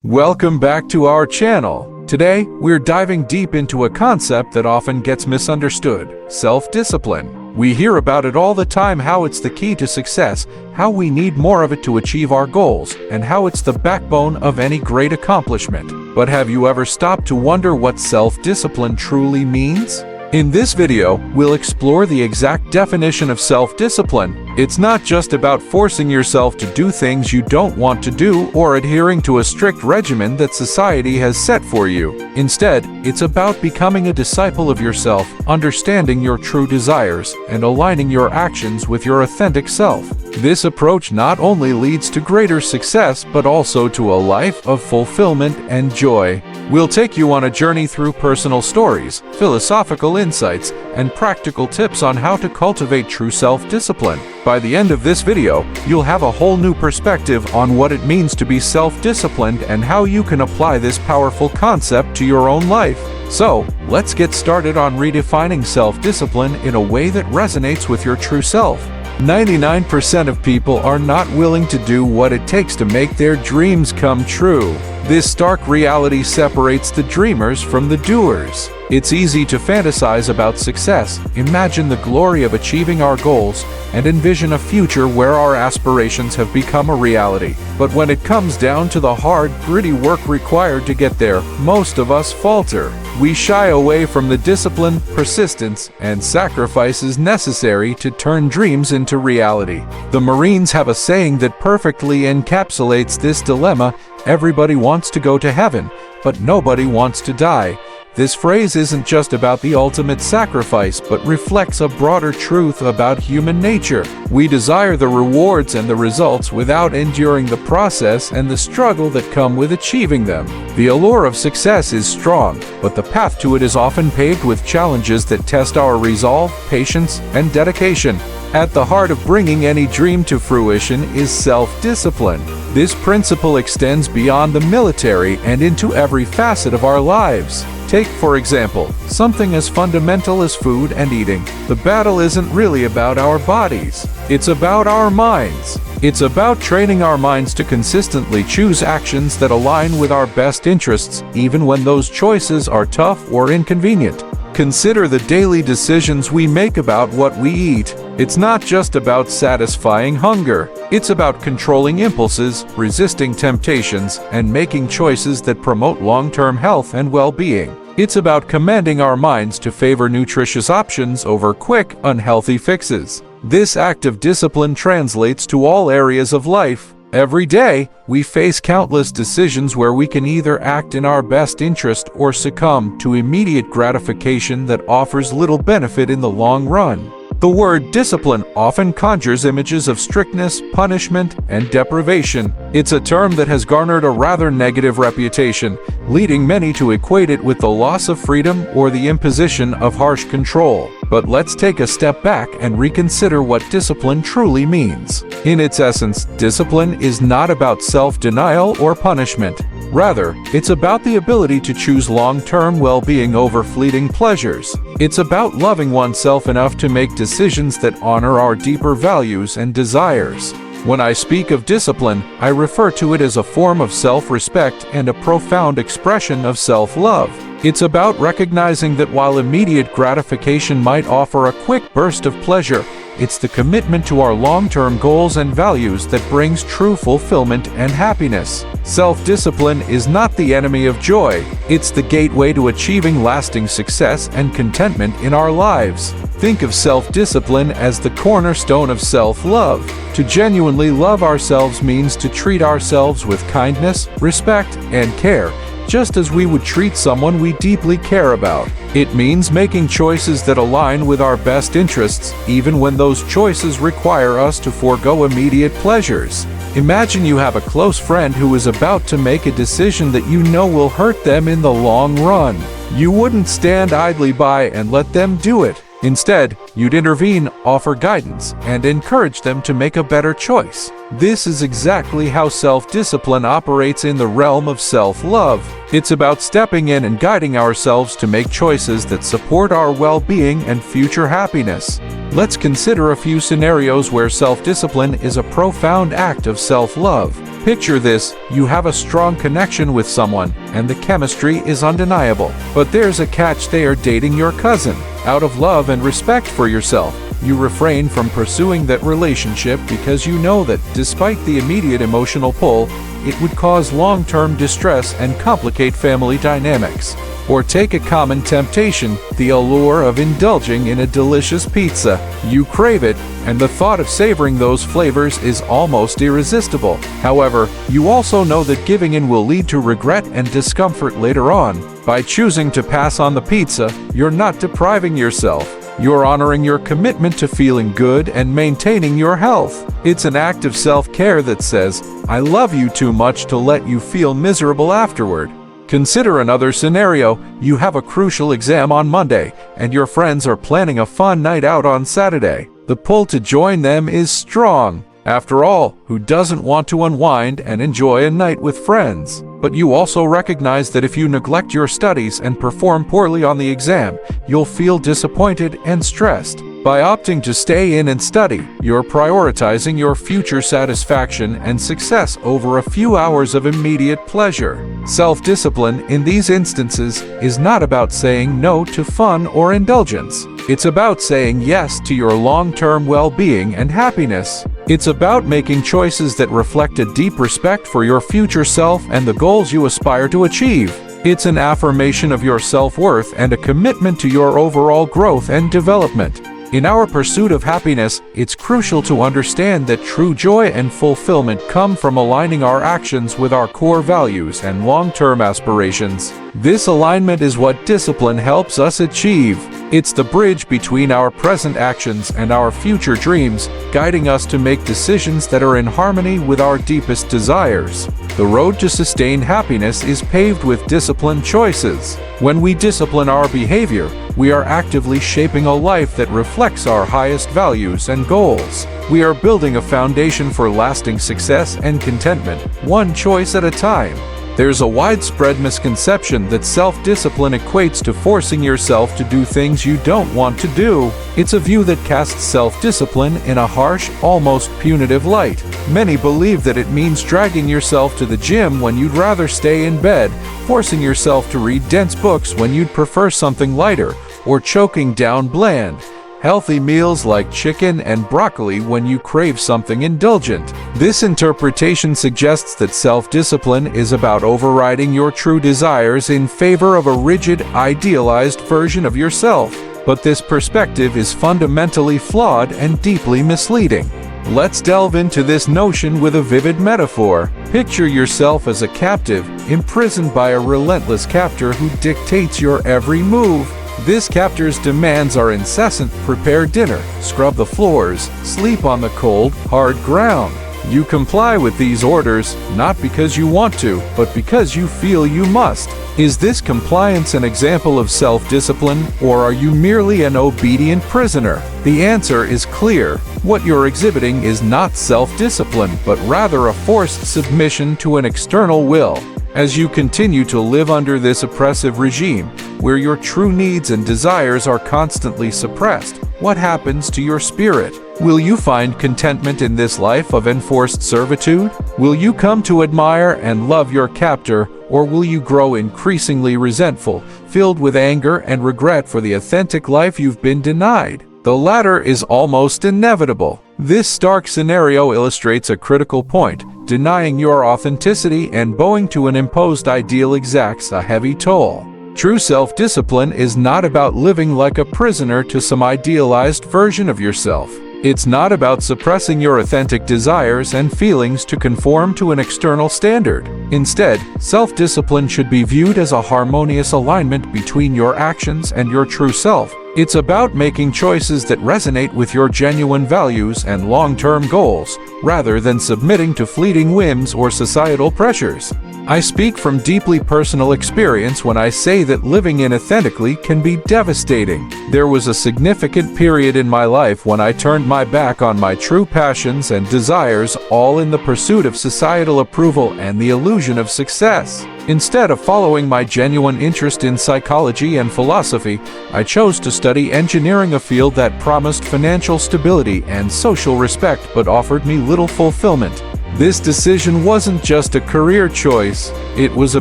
Welcome back to our channel. Today, we're diving deep into a concept that often gets misunderstood: self-discipline. We hear about it all the time, how it's the key to success, how we need more of it to achieve our goals, and how it's the backbone of any great accomplishment. But have you ever stopped to wonder what self-discipline truly means? In this video, we'll explore the exact definition of self-discipline. It's not just about forcing yourself to do things you don't want to do or adhering to a strict regimen that society has set for you. Instead, it's about becoming a disciple of yourself, understanding your true desires, and aligning your actions with your authentic self. This approach not only leads to greater success, but also to a life of fulfillment and joy. We'll take you on a journey through personal stories, philosophical insights, and practical tips on how to cultivate true self-discipline. By the end of this video, you'll have a whole new perspective on what it means to be self-disciplined and how you can apply this powerful concept to your own life. So, let's get started on redefining self-discipline in a way that resonates with your true self. 99% of people are not willing to do what it takes to make their dreams come true. This stark reality separates the dreamers from the doers. It's easy to fantasize about success, imagine the glory of achieving our goals, and envision a future where our aspirations have become a reality. But when it comes down to the hard, gritty work required to get there, most of us falter. We shy away from the discipline, persistence, and sacrifices necessary to turn dreams into reality. The Marines have a saying that perfectly encapsulates this dilemma: everybody wants to go to heaven, but nobody wants to die. This phrase isn't just about the ultimate sacrifice, but reflects a broader truth about human nature. We desire the rewards and the results without enduring the process and the struggle that come with achieving them. The allure of success is strong, but the path to it is often paved with challenges that test our resolve, patience, and dedication. At the heart of bringing any dream to fruition is self-discipline. This principle extends beyond the military and into every facet of our lives. Take, for example, something as fundamental as food and eating. The battle isn't really about our bodies. It's about our minds. It's about training our minds to consistently choose actions that align with our best interests, even when those choices are tough or inconvenient. Consider the daily decisions we make about what we eat. It's not just about satisfying hunger. It's about controlling impulses, resisting temptations, and making choices that promote long-term health and well-being. It's about commanding our minds to favor nutritious options over quick, unhealthy fixes. This act of discipline translates to all areas of life. Every day, we face countless decisions where we can either act in our best interest or succumb to immediate gratification that offers little benefit in the long run. The word discipline often conjures images of strictness, punishment, and deprivation. It's a term that has garnered a rather negative reputation, leading many to equate it with the loss of freedom or the imposition of harsh control. But let's take a step back and reconsider what discipline truly means. In its essence, discipline is not about self-denial or punishment. Rather, it's about the ability to choose long-term well-being over fleeting pleasures. It's about loving oneself enough to make decisions that honor our deeper values and desires. When I speak of discipline, I refer to it as a form of self-respect and a profound expression of self-love. It's about recognizing that while immediate gratification might offer a quick burst of pleasure, it's the commitment to our long-term goals and values that brings true fulfillment and happiness. Self-discipline is not the enemy of joy. It's the gateway to achieving lasting success and contentment in our lives. Think of self-discipline as the cornerstone of self-love. To genuinely love ourselves means to treat ourselves with kindness, respect, and care, just as we would treat someone we deeply care about. It means making choices that align with our best interests, even when those choices require us to forego immediate pleasures. Imagine you have a close friend who is about to make a decision that you know will hurt them in the long run. You wouldn't stand idly by and let them do it. Instead, you'd intervene, offer guidance, and encourage them to make a better choice. This is exactly how self-discipline operates in the realm of self-love. It's about stepping in and guiding ourselves to make choices that support our well-being and future happiness. Let's consider a few scenarios where self-discipline is a profound act of self-love. Picture this: you have a strong connection with someone, and the chemistry is undeniable. But there's a catch: they are dating your cousin. Out of love and respect for yourself, you refrain from pursuing that relationship because you know that, despite the immediate emotional pull, it would cause long-term distress and complicate family dynamics. Or take a common temptation, the allure of indulging in a delicious pizza. You crave it, and the thought of savoring those flavors is almost irresistible. However, you also know that giving in will lead to regret and discomfort later on. By choosing to pass on the pizza, you're not depriving yourself. You're honoring your commitment to feeling good and maintaining your health. It's an act of self-care that says, "I love you too much to let you feel miserable afterward." Consider another scenario: you have a crucial exam on Monday, and your friends are planning a fun night out on Saturday. The pull to join them is strong. After all, who doesn't want to unwind and enjoy a night with friends? But you also recognize that if you neglect your studies and perform poorly on the exam, you'll feel disappointed and stressed. By opting to stay in and study, you're prioritizing your future satisfaction and success over a few hours of immediate pleasure. Self-discipline in these instances is not about saying no to fun or indulgence. It's about saying yes to your long-term well-being and happiness. It's about making choices that reflect a deep respect for your future self and the goals you aspire to achieve. It's an affirmation of your self-worth and a commitment to your overall growth and development. In our pursuit of happiness, it's crucial to understand that true joy and fulfillment come from aligning our actions with our core values and long-term aspirations. This alignment is what discipline helps us achieve. It's the bridge between our present actions and our future dreams, guiding us to make decisions that are in harmony with our deepest desires. The road to sustained happiness is paved with disciplined choices. When we discipline our behavior, we are actively shaping a life that reflects our highest values and goals. We are building a foundation for lasting success and contentment, one choice at a time. There's a widespread misconception that self-discipline equates to forcing yourself to do things you don't want to do. It's a view that casts self-discipline in a harsh, almost punitive light. Many believe that it means dragging yourself to the gym when you'd rather stay in bed, forcing yourself to read dense books when you'd prefer something lighter, or choking down bland, healthy meals like chicken and broccoli when you crave something indulgent. This interpretation suggests that self-discipline is about overriding your true desires in favor of a rigid, idealized version of yourself. But this perspective is fundamentally flawed and deeply misleading. Let's delve into this notion with a vivid metaphor. Picture yourself as a captive, imprisoned by a relentless captor who dictates your every move. This captor's demands are incessant: prepare dinner, scrub the floors, sleep on the cold, hard ground. You comply with these orders, not because you want to, but because you feel you must. Is this compliance an example of self-discipline, or are you merely an obedient prisoner? The answer is clear. What you're exhibiting is not self-discipline, but rather a forced submission to an external will. As you continue to live under this oppressive regime, where your true needs and desires are constantly suppressed, what happens to your spirit? Will you find contentment in this life of enforced servitude? Will you come to admire and love your captor, or will you grow increasingly resentful, filled with anger and regret for the authentic life you've been denied? The latter is almost inevitable. This stark scenario illustrates a critical point. Denying your authenticity and bowing to an imposed ideal exacts a heavy toll. True self-discipline is not about living like a prisoner to some idealized version of yourself. It's not about suppressing your authentic desires and feelings to conform to an external standard. Instead, self-discipline should be viewed as a harmonious alignment between your actions and your true self. It's about making choices that resonate with your genuine values and long-term goals, rather than submitting to fleeting whims or societal pressures. I speak from deeply personal experience when I say that living inauthentically can be devastating. There was a significant period in my life when I turned my back on my true passions and desires, all in the pursuit of societal approval and the illusion of success. Instead of following my genuine interest in psychology and philosophy, I chose to study engineering, a field that promised financial stability and social respect but offered me little fulfillment. This decision wasn't just a career choice, it was a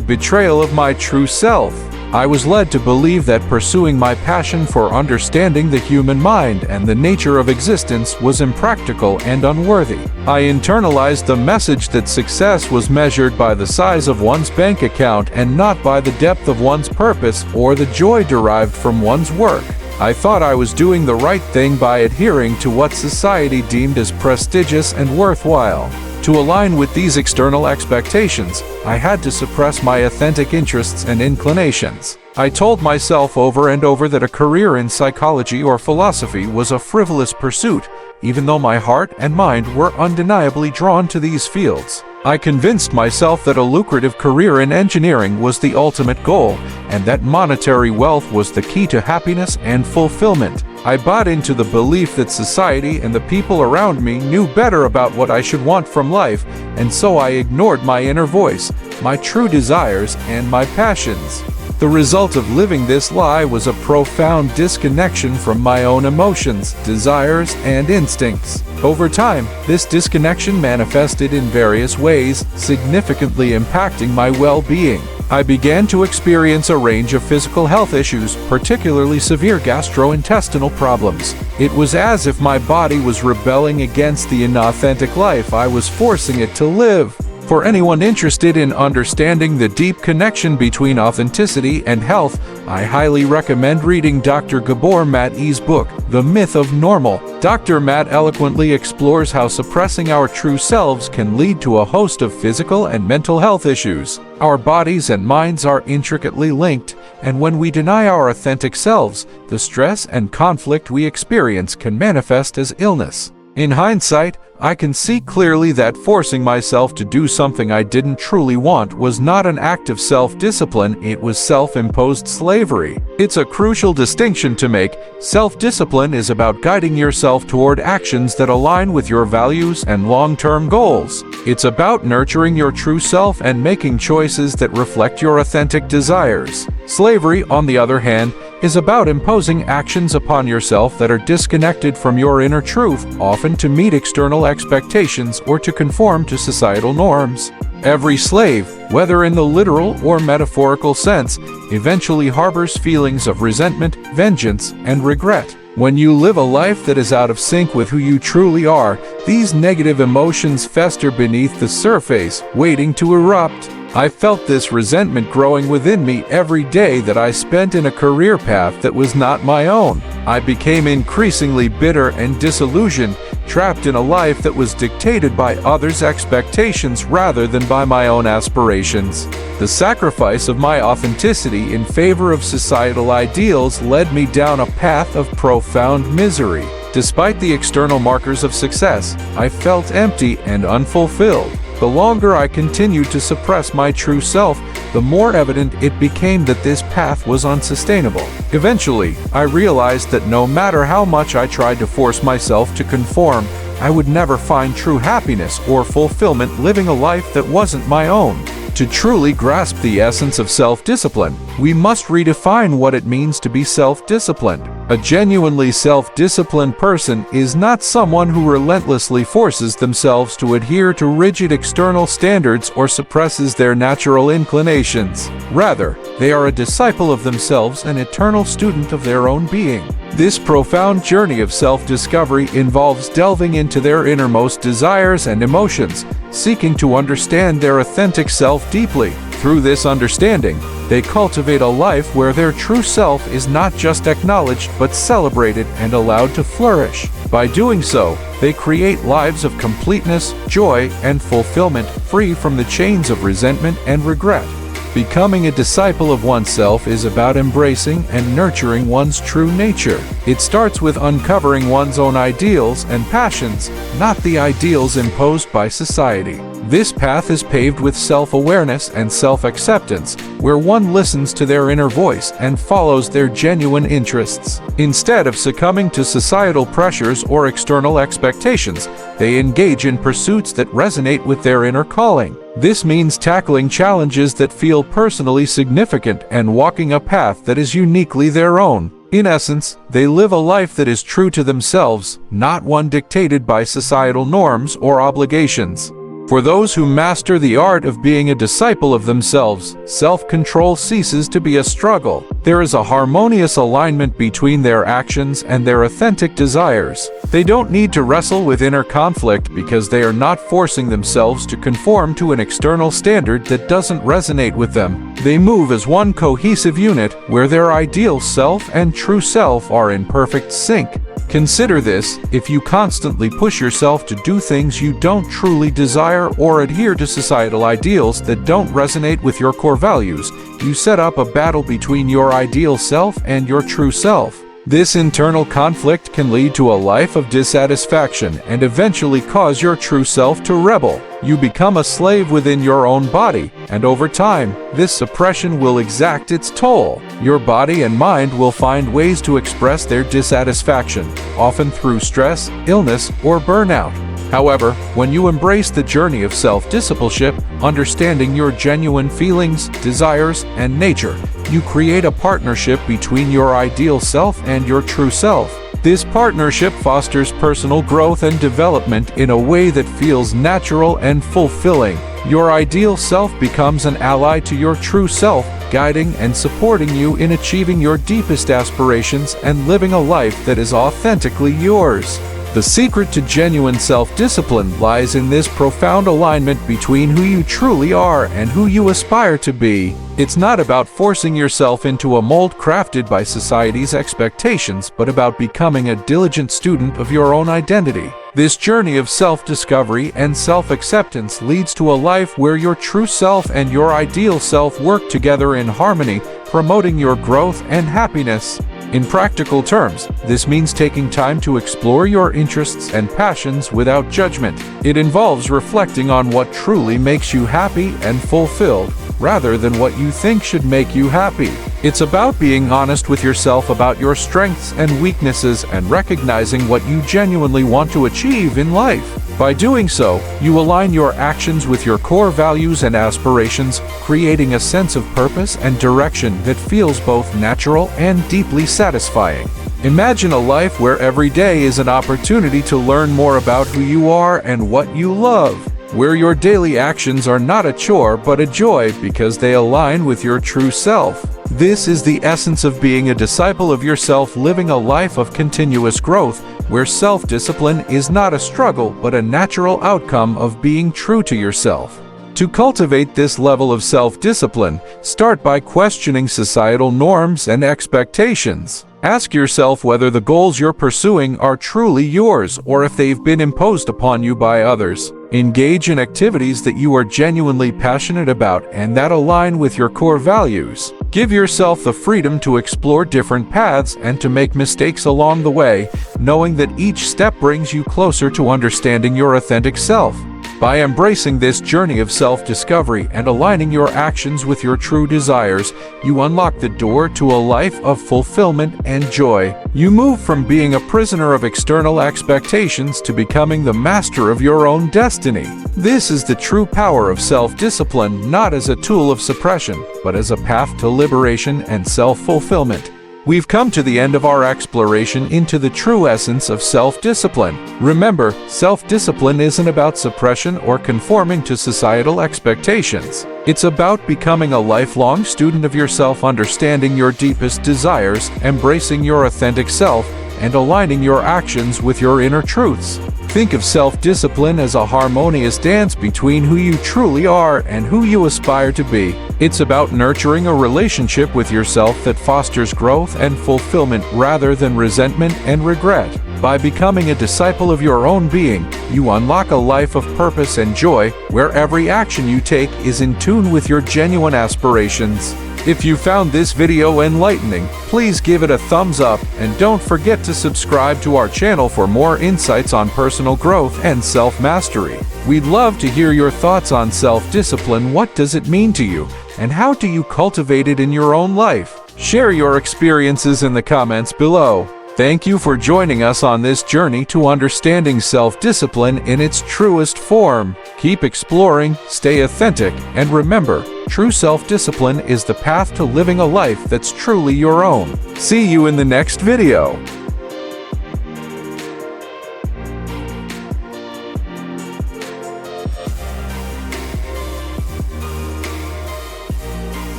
betrayal of my true self. I was led to believe that pursuing my passion for understanding the human mind and the nature of existence was impractical and unworthy. I internalized the message that success was measured by the size of one's bank account and not by the depth of one's purpose or the joy derived from one's work. I thought I was doing the right thing by adhering to what society deemed as prestigious and worthwhile. To align with these external expectations, I had to suppress my authentic interests and inclinations. I told myself over and over that a career in psychology or philosophy was a frivolous pursuit, even though my heart and mind were undeniably drawn to these fields. I convinced myself that a lucrative career in engineering was the ultimate goal, and that monetary wealth was the key to happiness and fulfillment. I bought into the belief that society and the people around me knew better about what I should want from life, and so I ignored my inner voice, my true desires, and my passions. The result of living this lie was a profound disconnection from my own emotions, desires, and instincts. Over time, this disconnection manifested in various ways, significantly impacting my well-being. I began to experience a range of physical health issues, particularly severe gastrointestinal problems. It was as if my body was rebelling against the inauthentic life I was forcing it to live. For anyone interested in understanding the deep connection between authenticity and health, I highly recommend reading Dr. Gabor Mate's book, The Myth of Normal. Dr. Mate eloquently explores how suppressing our true selves can lead to a host of physical and mental health issues. Our bodies and minds are intricately linked, and when we deny our authentic selves, the stress and conflict we experience can manifest as illness. In hindsight, I can see clearly that forcing myself to do something I didn't truly want was not an act of self-discipline, it was self-imposed slavery. It's a crucial distinction to make. Self-discipline is about guiding yourself toward actions that align with your values and long-term goals. It's about nurturing your true self and making choices that reflect your authentic desires. Slavery, on the other hand, is about imposing actions upon yourself that are disconnected from your inner truth, often to meet external expectations or to conform to societal norms. Every slave, whether in the literal or metaphorical sense, eventually harbors feelings of resentment, vengeance, and regret. When you live a life that is out of sync with who you truly are, these negative emotions fester beneath the surface, waiting to erupt. I felt this resentment growing within me every day that I spent in a career path that was not my own. I became increasingly bitter and disillusioned, trapped in a life that was dictated by others' expectations rather than by my own aspirations. The sacrifice of my authenticity in favor of societal ideals led me down a path of profound misery. Despite the external markers of success, I felt empty and unfulfilled. The longer I continued to suppress my true self, the more evident it became that this path was unsustainable. Eventually, I realized that no matter how much I tried to force myself to conform, I would never find true happiness or fulfillment living a life that wasn't my own. To truly grasp the essence of self-discipline, we must redefine what it means to be self-disciplined. A genuinely self-disciplined person is not someone who relentlessly forces themselves to adhere to rigid external standards or suppresses their natural inclinations. Rather, they are a disciple of themselves, an eternal student of their own being. This profound journey of self-discovery involves delving into their innermost desires and emotions, seeking to understand their authentic self deeply. Through this understanding, they cultivate a life where their true self is not just acknowledged but celebrated and allowed to flourish. By doing so, they create lives of completeness, joy, and fulfillment, free from the chains of resentment and regret. Becoming a disciple of oneself is about embracing and nurturing one's true nature. It starts with uncovering one's own ideals and passions, not the ideals imposed by society. This path is paved with self-awareness and self-acceptance, where one listens to their inner voice and follows their genuine interests. Instead of succumbing to societal pressures or external expectations, they engage in pursuits that resonate with their inner calling. This means tackling challenges that feel personally significant and walking a path that is uniquely their own. In essence, they live a life that is true to themselves, not one dictated by societal norms or obligations. For those who master the art of being a disciple of themselves, self-control ceases to be a struggle. There is a harmonious alignment between their actions and their authentic desires. They don't need to wrestle with inner conflict because they are not forcing themselves to conform to an external standard that doesn't resonate with them. They move as one cohesive unit where their ideal self and true self are in perfect sync. Consider this: if you constantly push yourself to do things you don't truly desire or adhere to societal ideals that don't resonate with your core values, you set up a battle between your ideal self and your true self. This internal conflict can lead to a life of dissatisfaction and eventually cause your true self to rebel. You become a slave within your own body, and over time, this suppression will exact its toll. Your body and mind will find ways to express their dissatisfaction, often through stress, illness, or burnout. However, when you embrace the journey of self-discipleship, understanding your genuine feelings, desires, and nature, you create a partnership between your ideal self and your true self. This partnership fosters personal growth and development in a way that feels natural and fulfilling. Your ideal self becomes an ally to your true self, guiding and supporting you in achieving your deepest aspirations and living a life that is authentically yours. The secret to genuine self-discipline lies in this profound alignment between who you truly are and who you aspire to be. It's not about forcing yourself into a mold crafted by society's expectations, but about becoming a diligent student of your own identity. This journey of self-discovery and self-acceptance leads to a life where your true self and your ideal self work together in harmony, promoting your growth and happiness. In practical terms, this means taking time to explore your interests and passions without judgment. It involves reflecting on what truly makes you happy and fulfilled, rather than what you think should make you happy. It's about being honest with yourself about your strengths and weaknesses and recognizing what you genuinely want to achieve in life. By doing so, you align your actions with your core values and aspirations, creating a sense of purpose and direction that feels both natural and deeply satisfying. Imagine a life where every day is an opportunity to learn more about who you are and what you love, where your daily actions are not a chore but a joy because they align with your true self. This is the essence of being a disciple of yourself, living a life of continuous growth, where self-discipline is not a struggle but a natural outcome of being true to yourself. To cultivate this level of self-discipline, start by questioning societal norms and expectations. Ask yourself whether the goals you're pursuing are truly yours or if they've been imposed upon you by others. Engage in activities that you are genuinely passionate about and that align with your core values. Give yourself the freedom to explore different paths and to make mistakes along the way, knowing that each step brings you closer to understanding your authentic self. By embracing this journey of self-discovery and aligning your actions with your true desires, you unlock the door to a life of fulfillment and joy. You move from being a prisoner of external expectations to becoming the master of your own destiny. This is the true power of self-discipline, not as a tool of suppression, but as a path to liberation and self-fulfillment. We've come to the end of our exploration into the true essence of self-discipline. Remember, self-discipline isn't about suppression or conforming to societal expectations. It's about becoming a lifelong student of yourself, understanding your deepest desires, embracing your authentic self, and aligning your actions with your inner truths. Think of self-discipline as a harmonious dance between who you truly are and who you aspire to be. It's about nurturing a relationship with yourself that fosters growth and fulfillment rather than resentment and regret. By becoming a disciple of your own being, you unlock a life of purpose and joy, where every action you take is in tune with your genuine aspirations. If you found this video enlightening, please give it a thumbs up and don't forget to subscribe to our channel for more insights on personal growth and self-mastery. We'd love to hear your thoughts on self-discipline. What does it mean to you, and how do you cultivate it in your own life? Share your experiences in the comments below. Thank you for joining us on this journey to understanding self-discipline in its truest form. Keep exploring, stay authentic, and remember, true self-discipline is the path to living a life that's truly your own. See you in the next video.